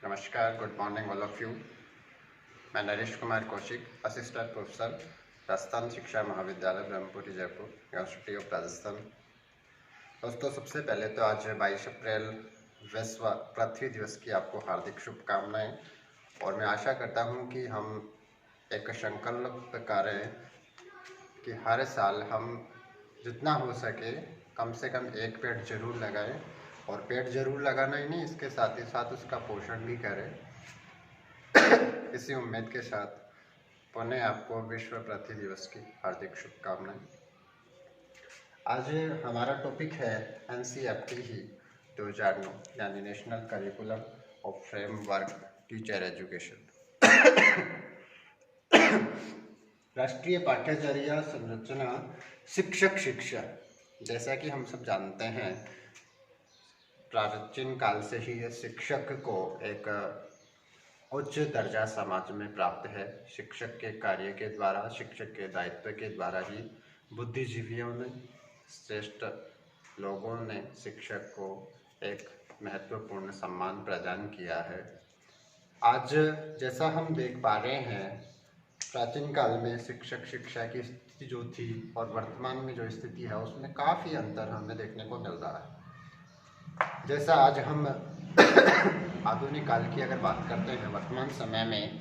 नमस्कार, good morning all of you. मैं Naresh Kumar Kaushik, assistant professor, Rajasthan शिक्षा महाविद्यालय ब्रह्मपुरी जयपुर, यूनिवर्सिटी ऑफ राजस्थान। दोस्तों, सबसे पहले तो आज 22 अप्रैल विश्व पृथ्वी दिवस की आपको हार्दिक शुभकामनाएं। और मैं आशा करता हूं कि हम एक संकल्प करें कि हर साल हम जितना हो सके कम से कम एक पेड़ जरूर लगाएं, और पेड़ जरूर लगाना ही नहीं, इसके साथ ही साथ उसका पोषण भी करें। इसी उम्मीद के साथ पुनः आपको विश्व पृथ्वी दिवस की हार्दिक शुभकामनाएं। आज हमारा टॉपिक है NCERT ही 2009 यानी national curriculum of framework teacher education. राष्ट्रीय पाठ्यचर्या संरचना शिक्षक शिक्षा। जैसा कि हम सब जानते हैं, प्राचीन काल से ही शिक्षक को एक उच्च दर्जा समाज में प्राप्त है। शिक्षक के कार्य के द्वारा, शिक्षक के दायित्व के द्वारा ही बुद्धिजीवियों ने, श्रेष्ठ लोगों ने शिक्षक को एक महत्वपूर्ण सम्मान प्रदान किया है। आज जैसा हम देख पा रहे हैं, प्राचीन काल में शिक्षक शिक्षा की स्थिति जो थी और वर्तमान में जो स्थिति है उसमें काफ़ी अंतर हमें देखने को मिल रहा है। जैसा आज हम आधुनिक काल की अगर बात करते हैं, वर्तमान समय में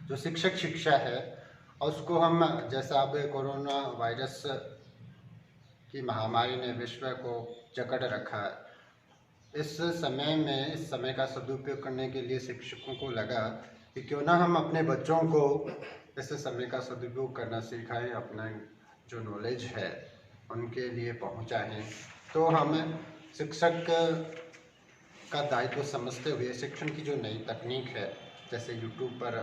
जो शिक्षक शिक्षा है उसको हम, जैसा अब कोरोना वायरस की महामारी ने विश्व को जकड़ रखा है, इस समय का सदुपयोग करने के लिए शिक्षकों को लगा कि क्यों ना हम अपने बच्चों को इस समय का सदुपयोग करना सिखाएं, अपना जो नॉलेज है उनके लिए पहुंचाएं। तो हम शिक्षक का दायित्व समझते हुए शिक्षण की जो नई तकनीक है, जैसे यूट्यूब पर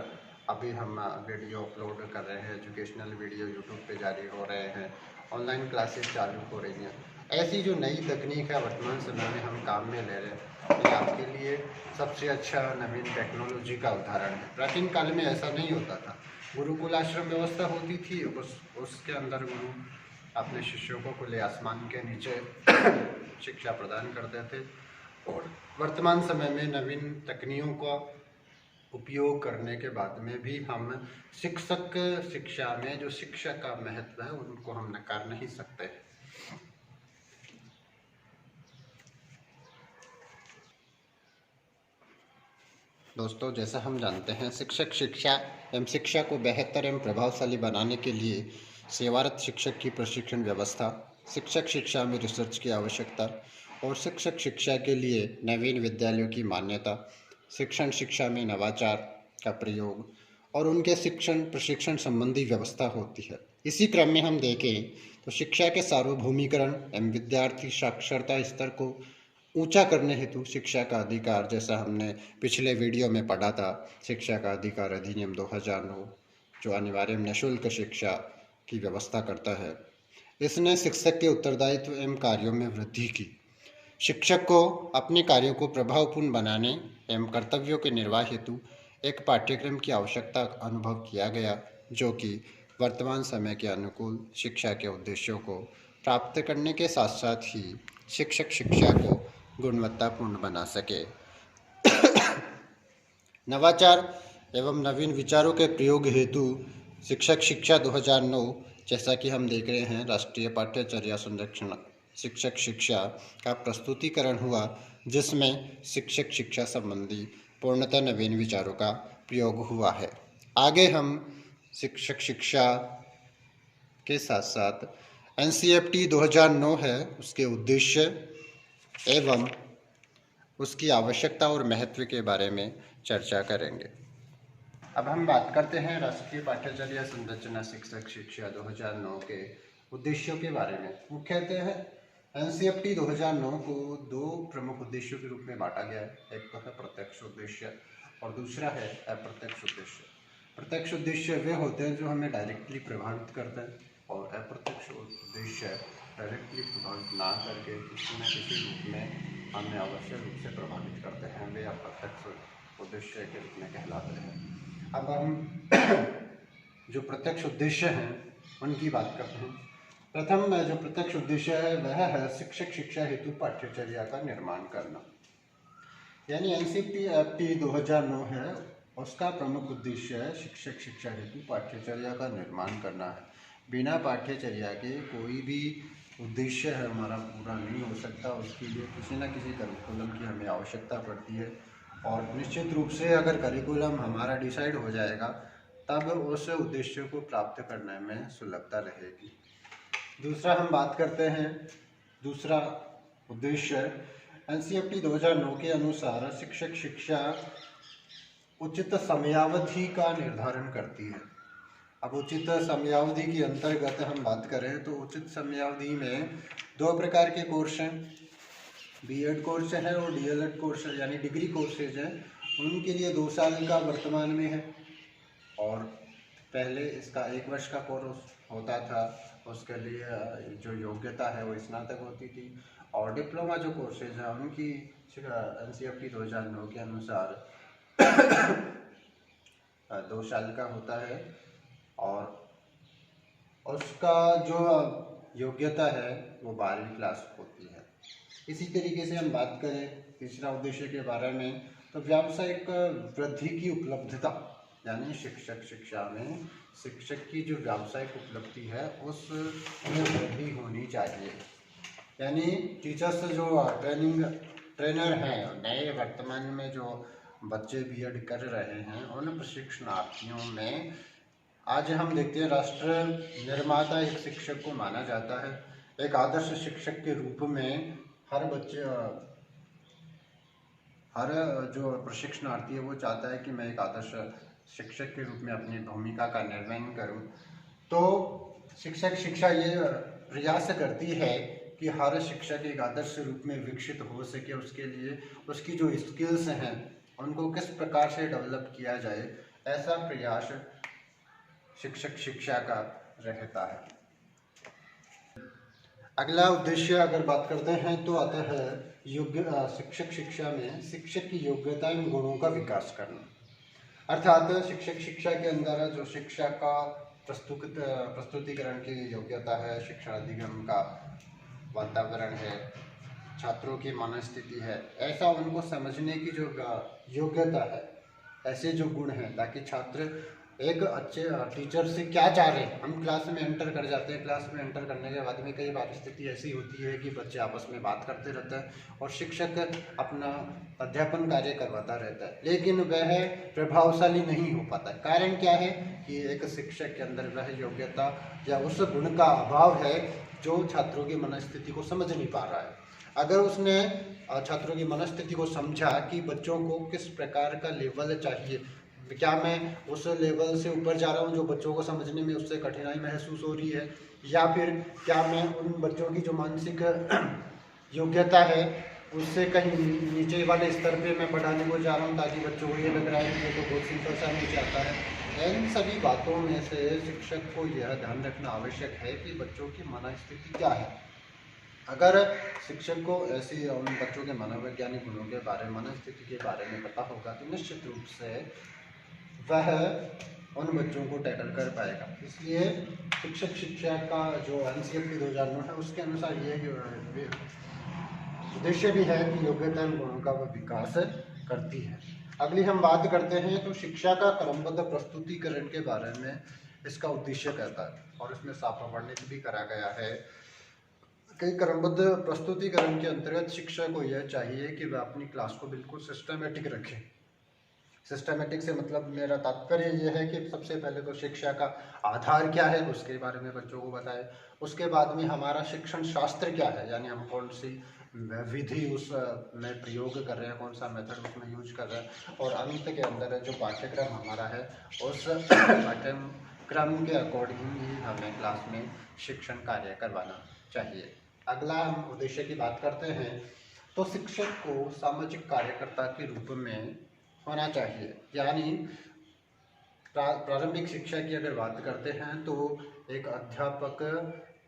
अभी हम वीडियो अपलोड कर रहे हैं, एजुकेशनल वीडियो यूट्यूब पे जारी हो रहे हैं, ऑनलाइन क्लासेस चालू हो रही हैं। ऐसी जो नई तकनीक है वर्तमान समय में हम काम में ले रहे हैं, ये आपके लिए सबसे अच्छा नवीन टेक्नोलॉजी का उदाहरण है। प्राचीन काल में ऐसा नहीं होता था। गुरुकुल आश्रम व्यवस्था होती थी, उसके अंदर गुरु अपने शिष्यों को खुले आसमान के नीचे शिक्षा प्रदान करते थे। और वर्तमान समय में नवीन तकनीकों का उपयोग करने के बाद में भी हम शिक्षक शिक्षा में जो शिक्षा का महत्व है उनको हम नकार नहीं सकते। दोस्तों, जैसा हम जानते हैं, शिक्षक शिक्षा एवं शिक्षा को बेहतर एवं प्रभावशाली बनाने के लिए सेवारत शिक्षक की प्रशिक्षण व्यवस्था, शिक्षक शिक्षा में रिसर्च की आवश्यकता और शिक्षक शिक्षा के लिए नवीन विद्यालयों की मान्यता, शिक्षण शिक्षा में नवाचार का प्रयोग और उनके शिक्षण प्रशिक्षण संबंधी व्यवस्था होती है। इसी क्रम में हम देखें तो शिक्षा के सार्वभौमिकरण एवं विद्यार्थी साक्षरता स्तर को ऊंचा करने हेतु शिक्षा का अधिकार, जैसा हमने पिछले वीडियो में पढ़ा था, शिक्षा का अधिकार अधिनियम 2009 जो अनिवार्य निःशुल्क शिक्षा की व्यवस्था करता है, इसने शिक्षक के उत्तरदायित्व एवं कार्यों में वृद्धि की। शिक्षक को अपने कार्यों को प्रभावपूर्ण बनाने एवं कर्तव्यों के निर्वाह हेतु एक पाठ्यक्रम की आवश्यकता अनुभव किया गया, जो कि वर्तमान समय के अनुकूल शिक्षा के उद्देश्यों को प्राप्त करने के साथ साथ ही शिक्षक शिक्षा को गुणवत्तापूर्ण बना सके। नवाचार एवं नवीन विचारों के प्रयोग हेतु शिक्षक शिक्षा 2009, जैसा कि हम देख रहे हैं, राष्ट्रीय पाठ्यचर्या संरक्षण शिक्षक शिक्षा का प्रस्तुतिकरण हुआ, जिसमें शिक्षक शिक्षा संबंधी पूर्णतः नवीन विचारों का प्रयोग हुआ है। आगे हम शिक्षक शिक्षा के साथ साथ NCERT 2009 है, उसके उद्देश्य एवं उसकी आवश्यकता और महत्व के बारे में चर्चा करेंगे। अब हम बात करते हैं राष्ट्रीय पाठ्यचर्या संरचना शिक्षक शिक्षा 2009 के उद्देश्यों के बारे में। मुख्यतः NCERT 2009 को दो प्रमुख उद्देश्यों के रूप में बांटा गया है। एक तो है प्रत्यक्ष उद्देश्य और दूसरा है अप्रत्यक्ष उद्देश्य। प्रत्यक्ष उद्देश्य वे होते हैं जो हमें डायरेक्टली प्रभावित करते हैं, और अप्रत्यक्ष उद्देश्य डायरेक्टली प्रभावित ना करके किसी न किसी रूप में हमें अवश्य रूप से प्रभावित करते हैं, वे अप्रत्यक्ष उद्देश्य के रूप में कहलाते हैं। अब हम जो प्रत्यक्ष उद्देश्य हैं उनकी बात करते हैं। प्रथम जो प्रत्यक्ष उद्देश्य है वह है शिक्षक शिक्षा हेतु पाठ्यचर्या का निर्माण करना। यानी एनसीईआरटी 2009 है, उसका प्रमुख उद्देश्य है शिक्षक शिक्षा हेतु पाठ्यचर्या का निर्माण करना है। बिना पाठ्यचर्या के कोई भी उद्देश्य है हमारा पूरा नहीं हो सकता, उसके लिए किसी न किसी करिकुलम की हमें आवश्यकता पड़ती है। और निश्चित रूप से अगर करिकुलम हमारा डिसाइड हो जाएगा तब उस उद्देश्य को प्राप्त करने में सुलभता रहेगी। दूसरा हम बात करते हैं, दूसरा उद्देश्य एनसीईआरटी 2009 के अनुसार शिक्षक शिक्षा उचित समयावधि का निर्धारण करती है। अब उचित समयावधि के अंतर्गत हम बात करें तो उचित समयावधि में दो प्रकार के कोर्स हैं, बीएड कोर्स है और डीएलएड कोर्स है, यानी डिग्री कोर्सेज हैं। उनके लिए 2 साल का वर्तमान में है और पहले इसका 1 वर्ष का कोर्स होता था, उसके लिए जो योग्यता है वो स्नातक होती थी। और डिप्लोमा जो कोर्सेज हैं उनकी एनसीईआरटी 2009 के अनुसार 2 साल का होता है और उसका जो योग्यता है वो 12वीं क्लास होती है। इसी तरीके से हम बात करें तीसरा उद्देश्य के बारे में तो व्यावसायिक वृद्धि की उपलब्धता, यानी शिक्षक शिक्षा में शिक्षक की जो व्यावसायिक उपलब्धि है उसमें वृद्धि होनी चाहिए। यानी टीचर्स जो ट्रेनर हैं, नए वर्तमान में जो बच्चे बीएड कर रहे हैं उन प्रशिक्षणार्थियों में आज हम देखते हैं राष्ट्र निर्माता एक शिक्षक को माना जाता है। एक आदर्श शिक्षक के रूप में हर जो प्रशिक्षणार्थी है वो चाहता है कि मैं एक आदर्श शिक्षक के रूप में अपनी भूमिका का निर्वहन करूं। तो शिक्षक शिक्षा ये प्रयास करती है कि हर शिक्षक एक आदर्श रूप में विकसित हो सके, उसके लिए उसकी जो स्किल्स हैं उनको किस प्रकार से डेवलप किया जाए, ऐसा प्रयास शिक्षक शिक्षा का रहता है। अगला उद्देश्य अगर बात करते हैं तो आता है शिक्षक शिक्षा में शिक्षक की योग्यता एवं गुणों का विकास करना। अर्थात शिक्षक शिक्षा के अंदर जो शिक्षा का प्रस्तुतिकरण की योग्यता है, शिक्षण अधिगम का वातावरण है, छात्रों की मनस्थिति है, ऐसा उनको समझने की जो योग्यता है, ऐसे जो गुण हैं ताकि छात्र एक अच्छे टीचर से क्या चाह रहे हैं। हम क्लास में एंटर कर जाते हैं, क्लास में एंटर करने के बाद में कई बार स्थिति ऐसी होती है कि बच्चे आपस में बात करते रहते हैं और शिक्षक अपना अध्यापन कार्य करवाता रहता है, लेकिन वह प्रभावशाली नहीं हो पाता। कारण क्या है कि एक शिक्षक के अंदर वह योग्यता या उस गुण का अभाव है जो छात्रों की मनस्थिति को समझ नहीं पा रहा है। अगर उसने छात्रों की मनस्थिति को समझा कि बच्चों को किस प्रकार का लेवल चाहिए, क्या मैं उस लेवल से ऊपर जा रहा हूँ जो बच्चों को समझने में उससे कठिनाई महसूस हो रही है, या फिर क्या मैं उन बच्चों की जो मानसिक योग्यता है उससे कहीं नीचे वाले स्तर पे मैं बढ़ाने को जा रहा हूँ ताकि बच्चों को ये लग रहा है कि ये तो बहुत सिंपल सा नहीं चाहता है। इन सभी बातों में से शिक्षक को यह ध्यान रखना आवश्यक है कि बच्चों की मनोस्थिति क्या है। अगर शिक्षक को ऐसी उन बच्चों के मनोवैज्ञानिक गुणों के बारे में, मनोस्थिति के बारे में पता होगा तो निश्चित रूप से वह उन बच्चों को टैकल कर पाएगा। इसलिए शिक्षक शिक्षा का जो एनसीईआरटी 2009 है उसके अनुसार ये उद्देश्य भी है कि योग्यता एवं गुणों का वह विकास करती है। अगली हम बात करते हैं तो शिक्षा का क्रमबद्ध प्रस्तुतिकरण के बारे में इसका उद्देश्य कहता है और इसमें साफ वर्णित भी करा गया है कि क्रमबद्ध प्रस्तुतिकरण के अंतर्गत शिक्षक को यह चाहिए कि वह अपनी क्लास को बिल्कुल सिस्टमेटिक रखे। सिस्टमेटिक से मतलब मेरा तात्पर्य यह है कि सबसे पहले तो शिक्षा का आधार क्या है उसके बारे में बच्चों को बताए, उसके बाद में हमारा शिक्षण शास्त्र क्या है, यानी हम कौन सी विधि उसमें प्रयोग कर रहे हैं, कौन सा मेथड उसमें यूज कर रहे हैं, और अंत के अंदर जो पाठ्यक्रम हमारा है उस पाठ्यक्रम के अकॉर्डिंग ही हमें क्लास में शिक्षण कार्य करवाना चाहिए। अगला हम उद्देश्य की बात करते हैं तो शिक्षक को सामाजिक कार्यकर्ता के रूप में होना चाहिए। यानी प्रारंभिक शिक्षा की अगर बात करते हैं तो एक अध्यापक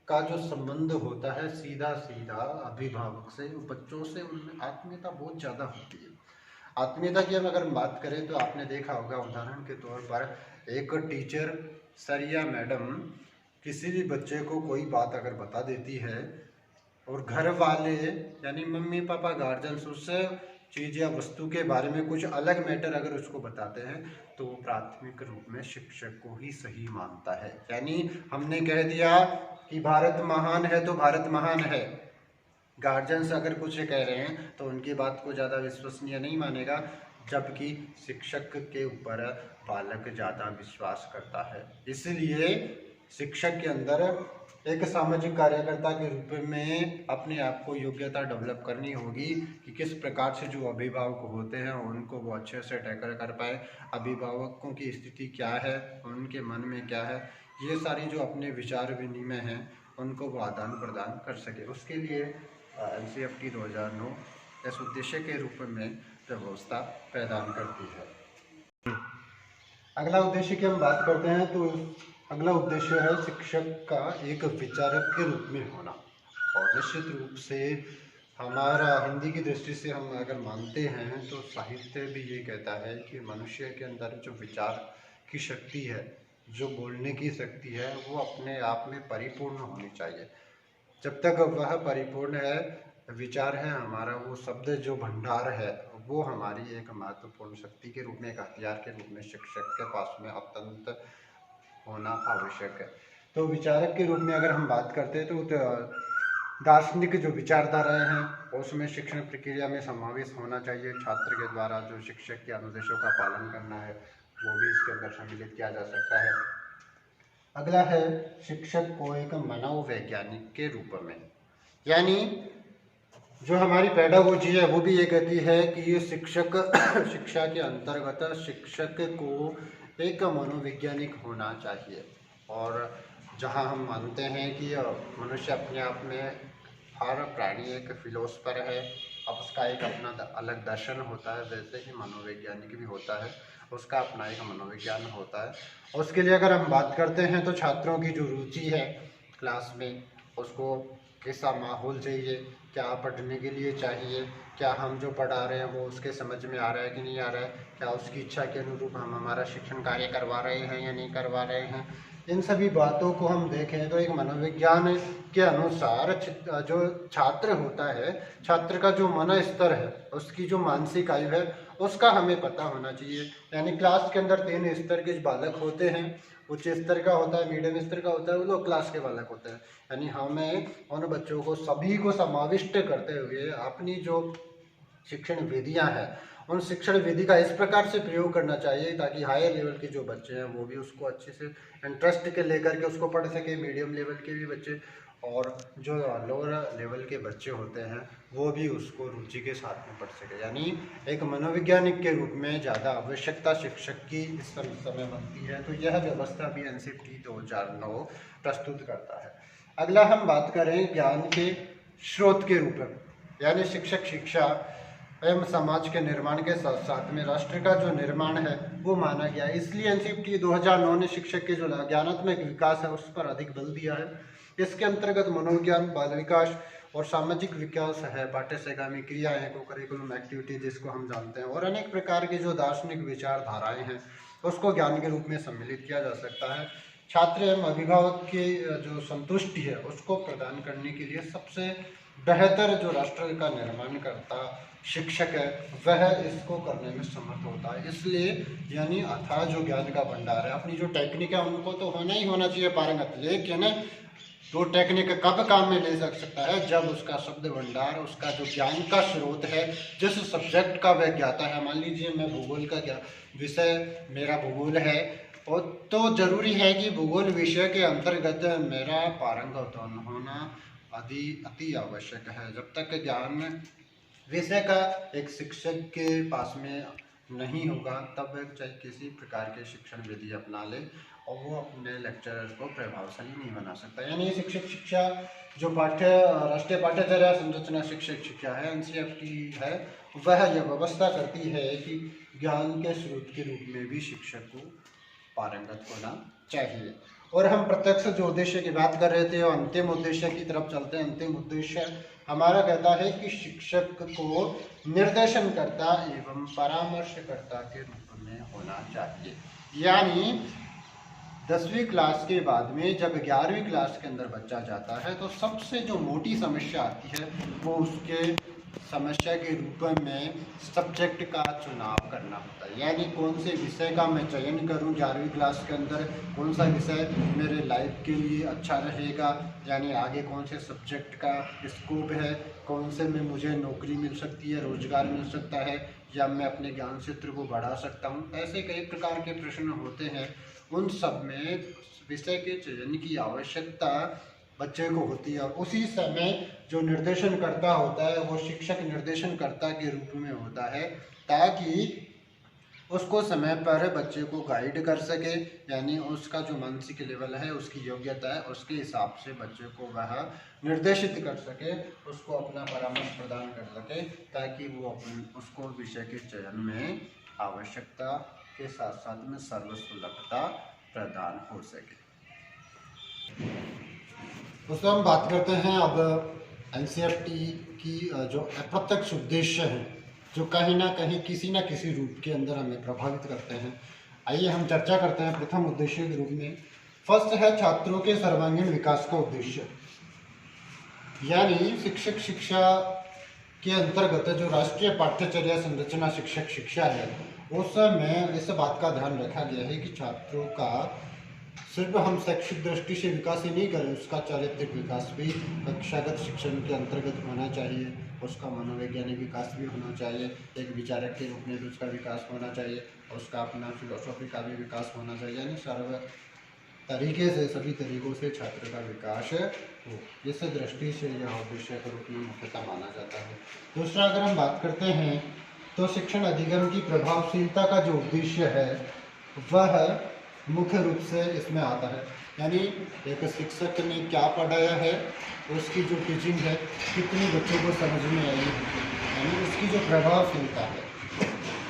का जो संबंध होता है सीधा सीधा अभिभावक से, बच्चों से उनमें आत्मीयता बहुत ज़्यादा होती है। आत्मीयता की अगर बात करें तो आपने देखा होगा, उदाहरण के तौर पर एक टीचर सर या मैडम किसी भी बच्चे को कोई बात अगर बता देती है और घर वाले यानी मम्मी पापा गार्जियंस उससे चीज़ या वस्तु के बारे में कुछ अलग मैटर अगर उसको बताते हैं तो वो प्राथमिक रूप में शिक्षक को ही सही मानता है। यानी हमने कह दिया कि भारत महान है तो भारत महान है, गार्जियंस अगर कुछ कह रहे हैं तो उनकी बात को ज़्यादा विश्वसनीय नहीं मानेगा, जबकि शिक्षक के ऊपर बालक ज़्यादा विश्वास करता है। इसलिए शिक्षक के अंदर एक सामाजिक कार्यकर्ता के रूप में अपने आप को योग्यता डेवलप करनी होगी कि किस प्रकार से जो अभिभावक होते हैं उनको वो अच्छे से टैकल कर पाए, अभिभावकों की स्थिति क्या है, उनके मन में क्या है, ये सारी जो अपने विचार विनिमय हैं उनको वो आदान प्रदान कर सके। उसके लिए NCERT 2009 इस उद्देश्य के रूप में व्यवस्था प्रदान करती है। अगला उद्देश्य की हम बात करते हैं तो अगला उद्देश्य है शिक्षक का एक विचारक के रूप में होना। और निश्चित रूप से हमारा हिंदी की दृष्टि से हम अगर मानते हैं तो साहित्य भी ये कहता है कि मनुष्य के अंदर जो विचार की शक्ति है, जो बोलने की शक्ति है, वो अपने आप में परिपूर्ण होनी चाहिए। जब तक वह परिपूर्ण है, विचार है हमारा, वो शब्द जो भंडार है वो हमारी एक महत्वपूर्ण शक्ति के रूप में, एक हथियार के रूप में शिक्षक के पास में अत्यंत होना आवश्यक है। तो विचारक के रूप में अगर हम बात करते हैं तो दार्शनिक जो विचारधाराएं हैं उसमें शिक्षण प्रक्रिया में समावेश होना चाहिए। छात्र के द्वारा जो शिक्षक के अनुदेशों का पालन करना है वो भी इसके अंदर सम्मिलित किया जा सकता है। अगला है शिक्षक को एक मनोवैज्ञानिक के रूप में, यानी जो हमारी पेडागोजी है वो भी ये कहती है कि शिक्षक शिक्षा के अंतर्गत शिक्षक को एक मनोवैज्ञानिक होना चाहिए। और जहाँ हम मानते हैं कि मनुष्य अपने आप में, हर प्राणी एक फिलोसफर है, अब उसका एक अपना अलग दर्शन होता है, वैसे ही मनोवैज्ञानिक भी होता है, उसका अपना एक मनोविज्ञान होता है। उसके लिए अगर हम बात करते हैं तो छात्रों की जो रुचि है क्लास में, उसको कैसा माहौल चाहिए, क्या पढ़ने के लिए चाहिए, क्या हम जो पढ़ा रहे हैं वो उसके समझ में आ रहा है कि नहीं आ रहा है, क्या उसकी इच्छा के अनुरूप हम हमारा शिक्षण कार्य करवा रहे हैं या नहीं करवा रहे हैं, इन सभी बातों को हम देखें तो एक मनोविज्ञान के अनुसार जो छात्र होता है, छात्र का जो मन स्तर है, उसकी जो मानसिक आयु है, उसका हमें पता होना चाहिए। यानी क्लास के अंदर 3 स्तर के बालक होते हैं, उच्च स्तर का होता है, मीडियम स्तर का होता है, वो लोग क्लास के बालक होते हैं। यानी हमें उन बच्चों को सभी को समाविष्ट करते हुए अपनी जो शिक्षण विधियां हैं उन शिक्षण विधि का इस प्रकार से प्रयोग करना चाहिए ताकि हायर लेवल के जो बच्चे हैं वो भी उसको अच्छे से इंटरेस्ट के लेकर के उसको पढ़ सके, मीडियम लेवल के भी बच्चे और जो लोअर लेवल के बच्चे होते हैं वो भी उसको रुचि के साथ में पढ़ सके। यानी एक मनोवैज्ञानिक के रूप में ज़्यादा आवश्यकता शिक्षक की इस समय बनती है। तो यह व्यवस्था भी NCERT 2009 प्रस्तुत करता है। अगला हम बात करें ज्ञान के स्रोत के रूप में, यानी शिक्षक शिक्षा एवं समाज के निर्माण के साथ साथ में राष्ट्र का जो निर्माण है वो माना गया है। इसलिए NCERT 2009 ने शिक्षक के जो ज्ञानात्मक विकास है उस पर अधिक बल दिया है। इसके अंतर्गत मनोविज्ञान, बाल विकास और सामाजिक विकास है, पाठ्यक्रम क्रियाएं, को करिकुलम एक्टिविटी जिसको हम जानते हैं, और अनेक प्रकार के जो दार्शनिक विचारधाराएं हैं उसको ज्ञान के रूप में सम्मिलित किया जा सकता है। छात्र एवं अभिभावक की जो संतुष्टि है उसको प्रदान करने के लिए सबसे बेहतर जो राष्ट्र का निर्माण करता शिक्षक है वह इसको करने में समर्थ होता है। इसलिए यानी अथाह जो ज्ञान का भंडार है, अपनी जो टेक्निक है उनको तो होना ही होना चाहिए पारंगत, लेकिन तो टेक्निक कब काम में ले सकता है जब उसका शब्द भंडार, उसका जो ज्ञान का स्रोत है, जिस सब्जेक्ट का वह ज्ञाता है। मान लीजिए मैं भूगोल का विषय मेरा भूगोल है और तो जरूरी है कि भूगोल विषय के अंतर्गत मेरा पारंगत होना अति आवश्यक है। जब तक ज्ञान विषय का एक शिक्षक के पास में नहीं होगा तब वह चाहे किसी प्रकार के शिक्षण विधि अपना ले और वो अपने लेक्चरर को प्रभावशाली नहीं बना सकता। यानी शिक्षक शिक्षा जो राष्ट्रीय पाठ्यचर्या संरचना शिक्षक शिक्षा है NCERT है, वह यह व्यवस्था करती है कि ज्ञान के स्रोत के रूप में भी शिक्षक को पारंगत होना चाहिए। और हम प्रत्यक्ष जो उद्देश्य की बात कर रहे थे और अंतिम उद्देश्य की तरफ चलते हैं। अंतिम उद्देश्य हमारा कहता है कि शिक्षक को निर्देशनकर्ता एवं परामर्शकर्ता के रूप में होना चाहिए। यानी 10वीं क्लास के बाद में जब 11वीं क्लास के अंदर बच्चा जाता है तो सबसे जो मोटी समस्या आती है वो उसके समस्या के रूप में सब्जेक्ट का चुनाव करना होता है, यानी कौन से विषय का मैं चयन करूं 11वीं क्लास के अंदर, कौन सा विषय मेरे लाइफ के लिए अच्छा रहेगा, यानी आगे कौन से सब्जेक्ट का स्कोप है, कौन से में मुझे नौकरी मिल सकती है, रोजगार मिल सकता है, या मैं अपने ज्ञान क्षेत्र को बढ़ा सकता हूं। ऐसे कई प्रकार के प्रश्न होते हैं। उन सब में विषय के चयन की आवश्यकता बच्चे को होती है, और उसी समय जो निर्देशन करता होता है वो शिक्षक निर्देशन कर्ता के रूप में होता है, ताकि उसको समय पर बच्चे को गाइड कर सके, यानी उसका जो मानसिक लेवल है, उसकी योग्यता है, उसके हिसाब से बच्चे को वह निर्देशित कर सके, उसको अपना परामर्श प्रदान कर सके, ताकि वो उसको विषय के चयन में आवश्यकता के साथ साथ में सर्वसुलभता प्रदान हो सके। उसमें हम बात करते हैं अब एनसीईआरटी की जो अप्रत्यक्ष उद्देश्य हैं, जो कहीं ना कहीं किसी न किसी रूप के अंदर हमें प्रभावित करते हैं। आइए हम चर्चा करते हैं प्रथम उद्देश्य के रूप में। फर्स्ट है छात्रों के सर्वांगीण विकास का उद्देश्य, यानी शिक्षक शिक्षा के अंतर्गत जो राष्ट्रीय पाठ्यचर्या संरचना शिक्षक शिक्षा है, उसमें इस बात का ध्यान रखा गया है कि छात्रों का सिर्फ हम शैक्षिक दृष्टि से विकास ही नहीं करें, उसका चारित्रिक विकास भी कक्षागत शिक्षण के अंतर्गत होना चाहिए, उसका मनोवैज्ञानिक विकास भी होना चाहिए, एक विचारक के रूप में भी उसका विकास होना चाहिए, उसका अपना फिलोसॉफी का भी विकास होना चाहिए, यानी सर्व तरीके से सभी तरीकों से छात्र का विकास हो। इस दृष्टि से यह उद्देश्य के रूप में मुख्यतः माना जाता है। दूसरा, अगर हम बात करते हैं तो शिक्षण अधिगम की प्रभावशीलता का जो उद्देश्य है वह मुख्य रूप से इसमें आता है, यानी एक शिक्षक ने क्या पढ़ाया है, उसकी जो टीचिंग है कितनी बच्चों को समझ में आई है, यानी उसकी जो प्रभावशीलता है।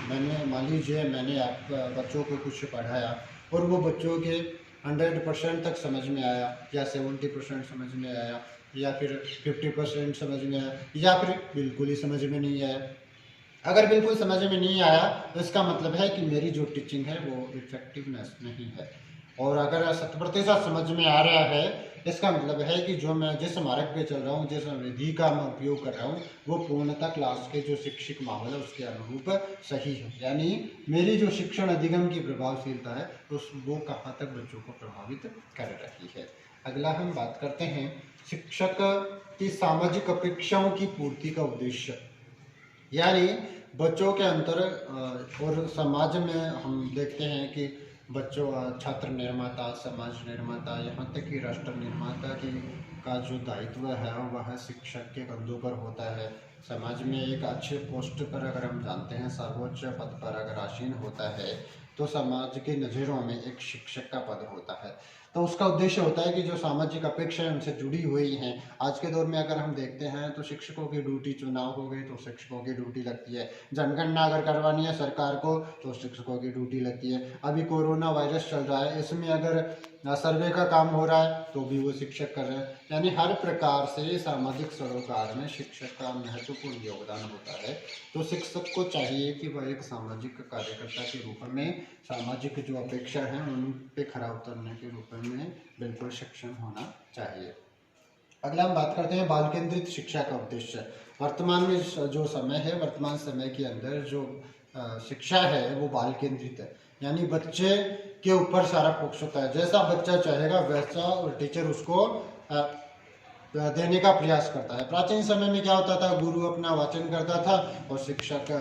मैंने मान लीजिए मैंने आप बच्चों को कुछ पढ़ाया और वो बच्चों के 100% तक समझ में आया, या 70% समझ में आया, या फिर 50% समझ में आया, या फिर बिल्कुल ही समझ में नहीं आया। अगर बिल्कुल समझ में नहीं आया तो इसका मतलब है कि मेरी जो टीचिंग है वो इफेक्टिवनेस नहीं है, और अगर 100% समझ में आ रहा है, इसका मतलब है कि जो मैं जिस मार्ग पे चल रहा हूँ, जिस विधि का मैं उपयोग कर रहा हूँ, वो पूर्णतः क्लास के जो शिक्षक माहौल है उसके अनुरूप सही है, यानी मेरी जो शिक्षण अधिगम की प्रभावशीलता है वो कहाँ तक बच्चों को प्रभावित कर रही है। अगला हम बात करते हैं शिक्षक की सामाजिक अपेक्षाओं की पूर्ति का उद्देश्य, यानी बच्चों के अंतर और समाज में हम देखते हैं कि बच्चों छात्र निर्माता, समाज निर्माता, यहाँ तक कि राष्ट्र निर्माता की का जो दायित्व है वह शिक्षक के कंधों पर होता है। समाज में एक अच्छे पोस्ट पर अगर हम जानते हैं, सर्वोच्च पद पर अगर आसीन होता है, तो समाज की नज़रों में एक शिक्षक का पद होता है। तो उसका उद्देश्य होता है कि जो सामाजिक अपेक्षाएं उनसे जुड़ी हुई हैं, आज के दौर में अगर हम देखते हैं तो शिक्षकों की ड्यूटी, चुनाव हो गई तो शिक्षकों की ड्यूटी लगती है, जनगणना अगर करवानी है सरकार को तो शिक्षकों की ड्यूटी लगती है, अभी कोरोना वायरस चल रहा है इसमें अगर सर्वे का काम हो रहा है तो भी वो शिक्षक कर रहे हैं, यानी हर प्रकार से सामाजिक सरोकार में शिक्षक का महत्वपूर्ण योगदान होता है। तो शिक्षक को चाहिए कि वह एक सामाजिक कार्यकर्ता के रूप में सामाजिक जो अपेक्षा है उन पे खरा उतरने के रूप में बिल्कुल सक्षम होना चाहिए। अगला हम बात करते हैं बाल केंद्रित शिक्षा का उद्देश्य। वर्तमान में जो समय है, वर्तमान समय के अंदर जो शिक्षा है वो बाल केंद्रित है, यानी बच्चे के ऊपर सारा फोकस होता है, जैसा बच्चा चाहेगा वैसा टीचर उसको देने का प्रयास करता है। प्राचीन समय में क्या होता था, गुरु अपना वाचन करता था और शिक्षक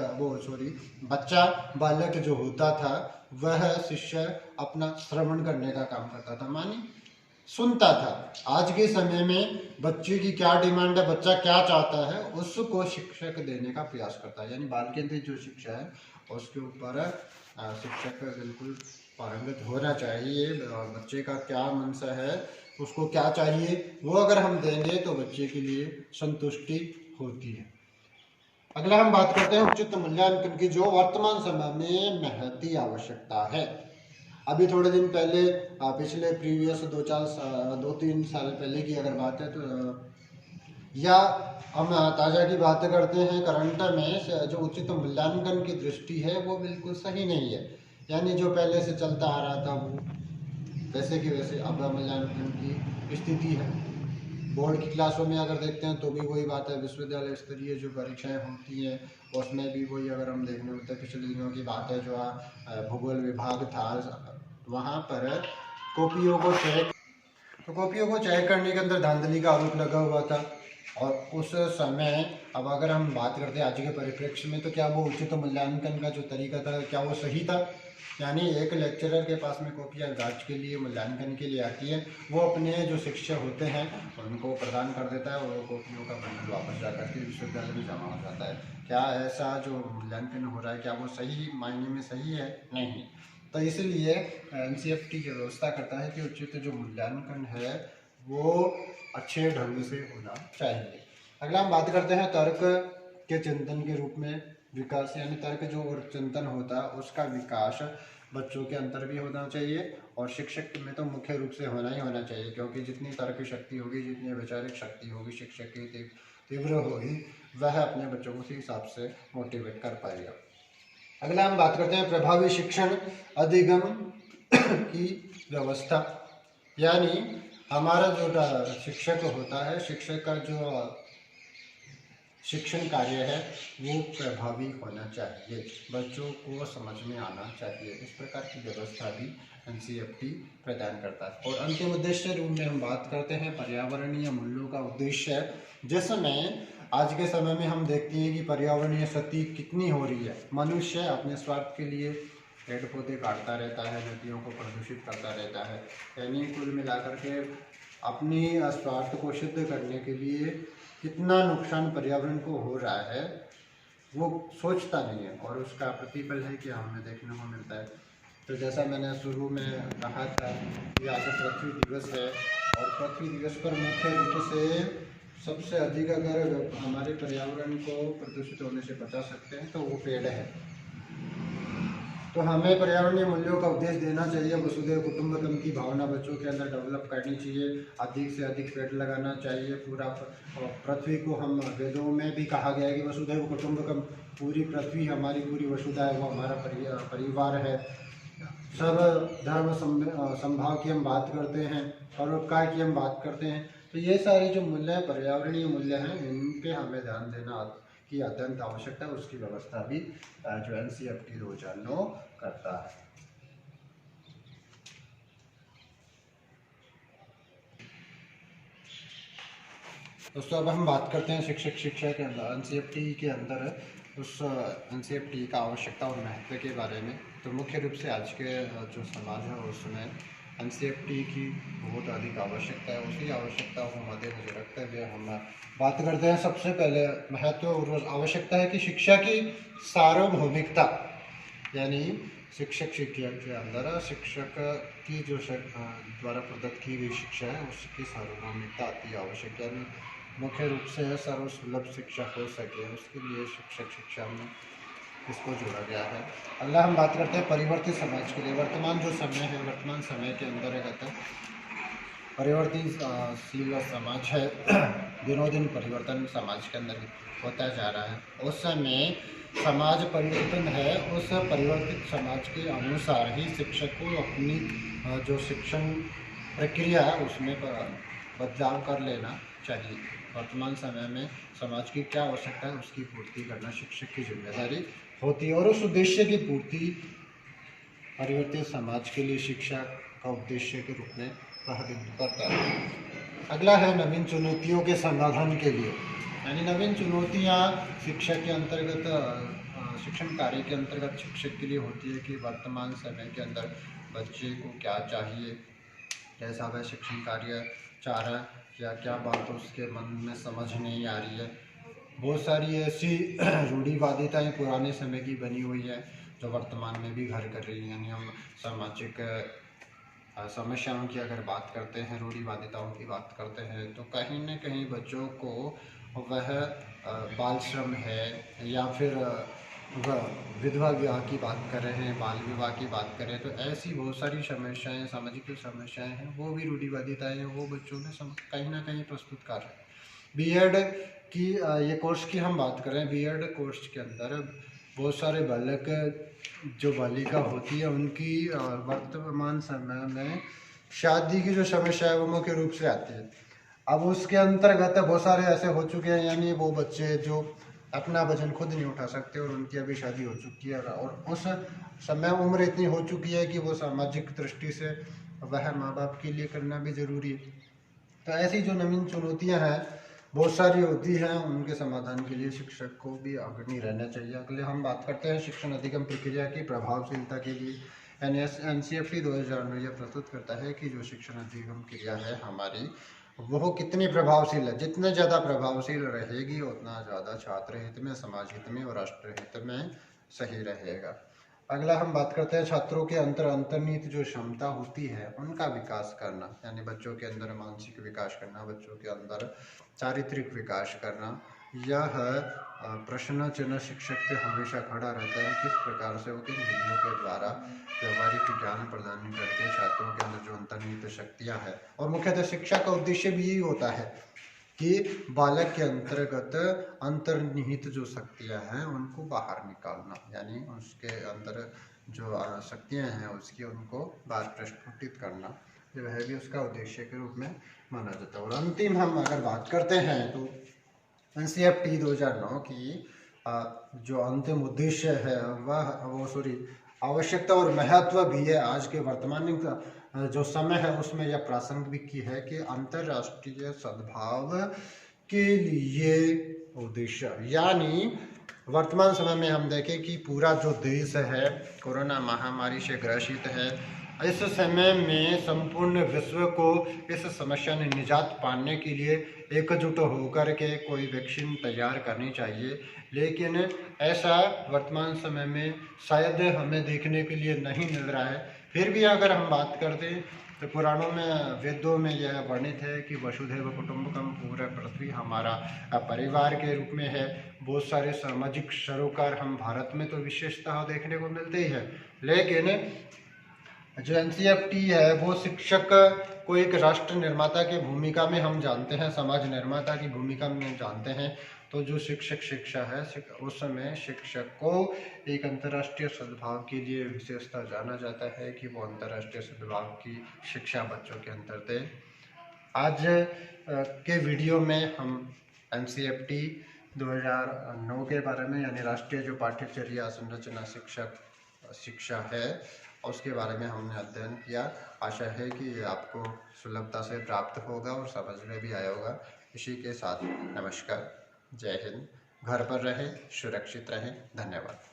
बच्चा बालक जो होता था वह शिष्य अपना श्रवण करने का काम करता था, मानी सुनता था। आज के समय में बच्चे की क्या डिमांड है, बच्चा क्या चाहता है, उसको शिक्षक देने का प्रयास करता है, यानी बाल केंद्रित जो शिक्षा है उसके ऊपर शिक्षक बिल्कुल पारंगत होना चाहिए। बच्चे का क्या मनसा है, उसको क्या चाहिए, वो अगर हम देंगे तो बच्चे के लिए संतुष्टि होती है। अगला हम बात करते हैं उचित मूल्यांकन की, जो वर्तमान समय में महती आवश्यकता है। अभी थोड़े दिन पहले पिछले प्रीवियस 2-3 साल पहले की अगर बात है तो, या हम ताज़ा की बात करते हैं करंट में, जो उचित मूल्यांकन की दृष्टि है वो बिल्कुल सही नहीं है, यानी जो पहले से चलता आ रहा था वो वैसे कि वैसे अब मूल्यांकन की स्थिति है। बोर्ड की क्लासों में अगर देखते हैं तो भी वही बात है, विश्वविद्यालय स्तरीय जो परीक्षाएं होती हैं उसमें भी वही अगर हम देखने होते हैं, पिछले दिनों की बात है जो भूगोल विभाग था, वहाँ पर कॉपियों को चेक करने के अंदर धांधली का आरोप लगा हुआ था। और उस समय अब अगर हम बात करते हैं आज के परिप्रेक्ष्य में, तो क्या वो उचित मूल्यांकन का जो तरीका था क्या वो सही था? यानी एक लेक्चरर के पास में कॉपियाँ जांच के लिए, मूल्यांकन के लिए आती है, वो अपने जो शिक्षक होते हैं उनको प्रदान कर देता है और वो कॉपियों का बंडल वापस जा करके विश्वविद्यालय में जमा हो जाता है। क्या ऐसा जो मूल्यांकन हो रहा है क्या वो सही मायने में सही है? नहीं। तो इसलिए एनसीईआरटी जो व्यवस्था करता है कि उचित जो मूल्यांकन है वो अच्छे ढंग से होना चाहिए। अगला हम बात करते हैं तर्क के चिंतन के रूप में विकास, यानी तर्क जो और चिंतन होता है उसका विकास बच्चों के अंदर भी होना चाहिए और शिक्षक में तो मुख्य रूप से होना ही होना चाहिए, क्योंकि जितनी तर्क शक्ति होगी, जितनी वैचारिक शक्ति होगी शिक्षक की तीव्र होगी, वह अपने बच्चों को उसी हिसाब से मोटिवेट कर पाएगा। अगला हम बात करते हैं प्रभावी शिक्षण अधिगम की व्यवस्था, यानी हमारा जो शिक्षक होता है, शिक्षक का जो शिक्षण कार्य है वो प्रभावी होना चाहिए, बच्चों को समझ में आना चाहिए। इस प्रकार की व्यवस्था भी एनसीईआरटी प्रदान करता है। और अंतिम उद्देश्य रूप में हम बात करते हैं पर्यावरणीय मूल्यों का उद्देश्य, जिसमें आज के समय में हम देखते हैं कि पर्यावरणीय क्षति कितनी हो रही है। मनुष्य अपने स्वार्थ के लिए पेड़ पौधे काटता रहता है, नदियों को प्रदूषित करता रहता है, यानी कुल मिलाकर के अपनी स्वार्थ को सिद्ध करने के लिए कितना नुकसान पर्यावरण को हो रहा है वो सोचता नहीं है, और उसका प्रतिफल है कि हमें देखने को मिलता है। तो जैसा मैंने शुरू में कहा था कि आज पृथ्वी दिवस है, और पृथ्वी दिवस पर मुख्य रूप से सबसे अधिक अगर हमारे पर्यावरण को प्रदूषित होने से बचा सकते हैं तो वो पेड़ है। तो हमें पर्यावरणीय मूल्यों का उपदेश देना चाहिए, वसुधैव कुटुंबकम की भावना बच्चों के अंदर डेवलप करनी चाहिए, अधिक से अधिक पेड़ लगाना चाहिए। पूरा पृथ्वी को, हम वेदों में भी कहा गया है कि वसुधैव कुटुंबकम, पूरी पृथ्वी हमारी पूरी वसुधा है, वो हमारा परिवार है। सब धर्म संभाव की हम बात करते हैं, परोपकार की हम बात करते हैं। तो ये सारे जो मूल्य हैं, पर्यावरणीय मूल्य हैं, इन पे हमें ध्यान देना की अत्यंत आवश्यकता है। उसकी व्यवस्था भी जो एनसीईआरटी 2009 करता है। दोस्तों अब हम बात करते हैं शिक्षक शिक्षा के अंदर एनसीईआरटी के अंदर उस एनसीईआरटी का आवश्यकता और महत्व के बारे में। तो मुख्य रूप से आज के जो समाज है उसमें एनसीईआरटी की बहुत अधिक आवश्यकता है। उसी आवश्यकता को मद्देनजर रखते हुए हम बात करते हैं। सबसे पहले महत्व और आवश्यकता है कि शिक्षा की सार्वभौमिकता, यानी शिक्षक शिक्षा के अंदर शिक्षक की जो द्वारा प्रदत्त की गई शिक्षा है उसकी सार्वभौमिकता अति आवश्यक है। यानी मुख्य रूप से सर्वसुलभ शिक्षा हो सके, उसके लिए शिक्षक शिक्षा में इसको जोड़ा गया है। अगला हम बात करते हैं परिवर्तित समाज के लिए। वर्तमान जो समय है, वर्तमान समय के अंतर्गत परिवर्तनशील समाज है, दिनों दिन परिवर्तन समाज के अंदर होता जा रहा है। उस समय समाज परिवर्तन है, उस परिवर्तित समाज के अनुसार ही शिक्षक को अपनी जो शिक्षण प्रक्रिया है उसमें बदलाव कर लेना चाहिए। वर्तमान समय में समाज की क्या आवश्यकता है उसकी पूर्ति करना शिक्षक की जिम्मेदारी होती है, और उस उद्देश्य की पूर्ति परिवर्तित समाज के लिए शिक्षा का उद्देश्य के रूप में प्रतिनिधित्व करता है। अगला है नवीन चुनौतियों के समाधान के लिए, यानी नवीन चुनौतियाँ शिक्षा के अंतर्गत, शिक्षण कार्य के अंतर्गत शिक्षक के लिए होती है कि वर्तमान समय के अंदर बच्चे को क्या चाहिए, कैसा वह शिक्षण कार्य चाह रहा है, या क्या बात उसके मन में समझ नहीं आ रही है। बहुत सारी ऐसी रूढ़िवादिताएं पुराने समय की बनी हुई है जो वर्तमान में भी घर कर रही हैं। यानी हम सामाजिक समस्याओं की अगर बात करते हैं, रूढ़िवादिताओं की बात करते हैं, तो कहीं न कहीं बच्चों को वह बाल श्रम है या फिर विधवा विवाह की बात कर रहे हैं, बाल विवाह की बात करें, तो ऐसी बहुत सारी समस्याएं, सामाजिक समस्याएं हैं, वो भी रूढ़िवादिताएं हैं, वो बच्चों में कहीं ना कहीं प्रस्तुत कर रहे हैं। बीएड की ये कोर्स की हम बात करें, बीएड कोर्स के अंदर बहुत सारे बालक जो बालिका होती है उनकी वर्तमान समय में शादी की जो समस्या है वो मुख्य रूप से आती है। अब उसके अंतर्गत बहुत सारे ऐसे हो चुके हैं, यानी वो बच्चे जो अपना वजन खुद नहीं उठा सकते और उनकी अभी शादी हो चुकी है और उस समय उम्र इतनी हो चुकी है कि वो सामाजिक दृष्टि से वह माँ बाप के लिए करना भी जरूरी है। तो ऐसी जो नवीन चुनौतियां हैं बहुत सारी होती हैं, उनके समाधान के लिए शिक्षक को भी अग्रणी रहना चाहिए। अगले हम बात करते हैं शिक्षण अधिगम प्रक्रिया की प्रभावशीलता के लिए। NCERT 2009 यह प्रस्तुत करता है कि जो शिक्षण अधिगम क्रिया है हमारी, वो कितनी प्रभावशील है। जितने ज़्यादा प्रभावशील रहेगी उतना ज़्यादा छात्र हित में, समाज हित में और राष्ट्र हित में सही रहेगा। अगला हम बात करते हैं छात्रों के अंतर्निहित जो क्षमता होती है उनका विकास करना, यानी बच्चों के अंदर मानसिक विकास करना, बच्चों के अंदर चारित्रिक विकास करना। यह प्रश्न चिन्ह शिक्षक पे हमेशा खड़ा रहता है, किस प्रकार से वो किन विधियों के द्वारा व्यवहारिक ज्ञान प्रदान करके छात्रों के अंदर जो अंतर्निहित शक्तियाँ हैं, और मुख्यतः शिक्षा का उद्देश्य भी यही होता है कि बालक के अंतर्गत अंतर्निहित जो शक्तियाँ हैं उनको बाहर निकालना, यानी उसके अंदर जो शक्तियाँ हैं उसकी उनको बाहर प्रस्फुटित करना, जो है भी उसका उद्देश्य के रूप में माना जाता है। और अंतिम हम अगर बात करते हैं तो NCERT 2009 की जो अंतिम उद्देश्य है आवश्यकता और महत्व भी है आज के वर्तमान जो समय है उसमें यह प्रासंगिक की है कि अंतर्राष्ट्रीय सद्भाव के लिए उद्देश्य, यानी वर्तमान समय में हम देखें कि पूरा जो देश है कोरोना महामारी से ग्रसित है। इस समय में संपूर्ण विश्व को इस समस्या ने निजात पाने के लिए एकजुट होकर के कोई वैक्सीन तैयार करनी चाहिए, लेकिन ऐसा वर्तमान समय में शायद हमें देखने के लिए नहीं मिल रहा है। फिर भी अगर हम बात करते हैं तो पुराणों में, वेदों में यह वर्णित है कि वसुधैव कुटुंबकम, पूरा पृथ्वी हमारा परिवार के रूप में है। बहुत सारे सामाजिक सरोकार हम भारत में तो विशेषतः देखने को मिलते ही है, लेकिन जो NCERT है वो शिक्षक को एक राष्ट्र निर्माता की भूमिका में हम जानते हैं, समाज निर्माता की भूमिका में जानते हैं। तो जो शिक्षा है उस समय शिक्षक को एक अंतर्राष्ट्रीय सद्भाव के लिए विशेषता जाना जाता है कि वो अंतर्राष्ट्रीय सद्भाव की शिक्षा बच्चों के अंदर दे। आज के वीडियो में हम NCERT 2009 के बारे में, यानी राष्ट्रीय जो पाठ्यचर्या संरचना शिक्षा है उसके बारे में हमने अध्ययन किया। आशा है कि ये आपको सुलभता से प्राप्त होगा और समझ में भी आया होगा। इसी के साथ नमस्कार, जय हिंद, घर पर रहें, सुरक्षित रहें, धन्यवाद।